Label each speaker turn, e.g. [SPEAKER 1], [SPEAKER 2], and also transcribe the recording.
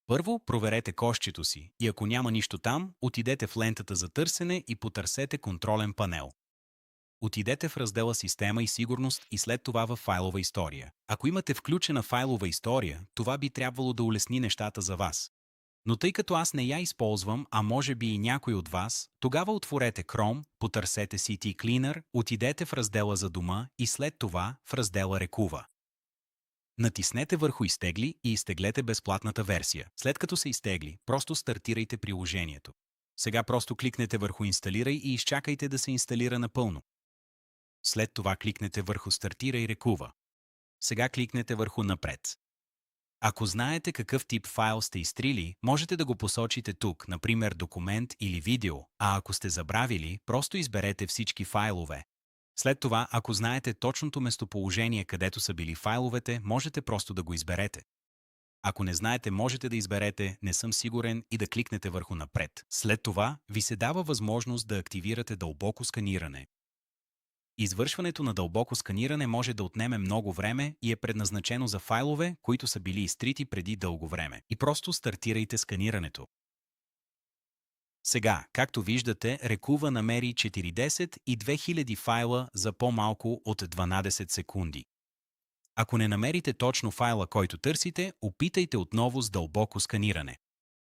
[SPEAKER 1] Първо, проверете кошчето си и ако няма нищо там, отидете в лентата за търсене и потърсете контролен панел. Отидете в раздела Система и сигурност и след това в Файлова история. Ако имате включена файлова история, това би трябвало да улесни нещата за вас. Но тъй като аз не я използвам, а може би и някой от вас, тогава отворете Chrome, потърсете CT Cleaner, отидете в раздела за дома и след това в раздела Рекува. Натиснете върху Изтегли и изтеглете безплатната версия. След като се изтегли, просто стартирайте приложението. Сега просто кликнете върху Инсталирай и изчакайте да се инсталира напълно. След това кликнете върху Стартирай Рекува. Сега кликнете върху Напред. Ако знаете какъв тип файл сте изтрили, можете да го посочите тук, например документ или видео, а ако сте забравили, просто изберете всички файлове. След това, ако знаете точното местоположение, където са били файловете, можете просто да го изберете. Ако не знаете, можете да изберете "Не съм сигурен" и да кликнете върху Напред. След това ви се дава възможност да активирате дълбоко сканиране. Извършването на дълбоко сканиране може да отнеме много време и е предназначено за файлове, които са били изтрити преди дълго време. И просто стартирайте сканирането. Сега, както виждате, Рекува намери 40 и 2000 файла за по-малко от 12 секунди. Ако не намерите точно файла, който търсите, опитайте отново с дълбоко сканиране.